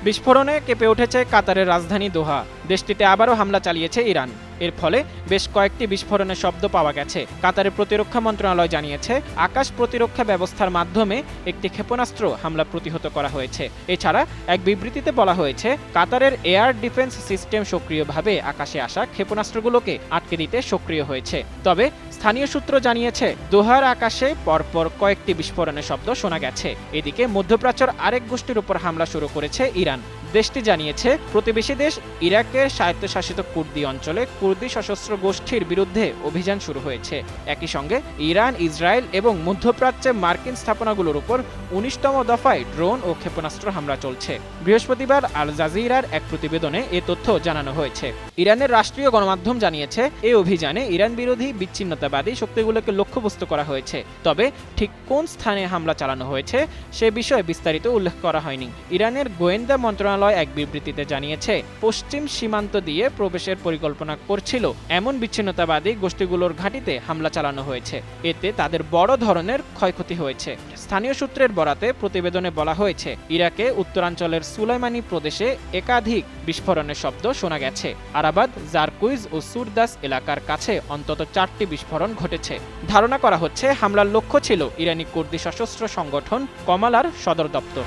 বিস্ফোরণে কেঁপে উঠেছে কাতারের রাজধানী দোহা। দেশটিতে আবারও হামলা চালিয়েছে ইরান। এর ফলে বেশ কয়েকটি বিস্ফোরণের শব্দ পাওয়া গেছে। কাতারের প্রতিরক্ষা মন্ত্রণালয় জানিয়েছে, আকাশ প্রতিরক্ষা ব্যবস্থার মাধ্যমে একটি ক্ষেপণাস্ত্র হামলা প্রতিহত করা হয়েছে। এছাড়া এক বিবৃতিতে বলা হয়েছে, কাতারের এয়ার ডিফেন্স সিস্টেম সক্রিয়ভাবে আকাশে আসা ক্ষেপণাস্ত্রগুলোকে আটকে দিতে সক্রিয় হয়েছে। তবে স্থানীয় সূত্র জানিয়েছে, দোহার আকাশে পরপর কয়েকটি বিস্ফোরণের শব্দ শোনা গেছে। এদিকে মধ্যপ্রাচ্যের আরেক গোষ্ঠীর উপর হামলা শুরু করেছে ইরান। দেশটি জানিয়েছে, প্রতিবেশী দেশ ইরাকের স্বায়ত্তশাসিত কুর্দি অঞ্চলে কুর্দি সশস্ত্র গোষ্ঠীর বিরুদ্ধে অভিযান শুরু হয়েছে। একই সঙ্গে ইরান, ইসরায়েল এবং মধ্যপ্রাচ্যে মার্কিন স্থাপনাগুলোর উপর ১৯তম দফায় ড্রোন ও ক্ষেপণাস্ত্র হামলা চলছে। বৃহস্পতিবার আল জাজিরার এক প্রতিবেদনে এ তথ্য জানানো হয়েছে। ইরানের রাষ্ট্রীয় গণমাধ্যম জানিয়েছে, এই অভিযানে ইরান বিরোধী বিচ্ছিন্নতাবাদী শক্তিগুলোকে লক্ষ্যবস্তু করা হয়েছে। তবে ঠিক কোন স্থানে হামলা চালানো হয়েছে সে বিষয়ে বিস্তারিত উল্লেখ করা হয়নি। ইরানের গোয়েন্দা মন্ত্রণালয় এক বিবৃতিতে জানিয়েছে, পশ্চিম সীমান্ত দিয়ে প্রবেশের পরিকল্পনা করছিল এমন বিচ্ছিন্নতাবাদী গোষ্ঠীগুলোর ঘাঁটিতে হামলা চালানো হয়েছে। এতে তাদের বড় ধরনের ক্ষয়ক্ষতি হয়েছে। স্থানীয় সূত্রের বরাতে প্রতিবেদনে বলা হয়েছে, ইরাকে উত্তরাঞ্চলের সুলাইমানি প্রদেশে একাধিক বিস্ফোরণের শব্দ শোনা গেছে। আরাবাদ, জারকুইজ ও সুরদাস এলাকার কাছে অন্তত 4টি বিস্ফোরণ ঘটেছে। ধারণা করা হচ্ছে, হামলার লক্ষ্য ছিল ইরানি কুর্দি সশস্ত্র সংগঠন কমালার সদর দপ্তর।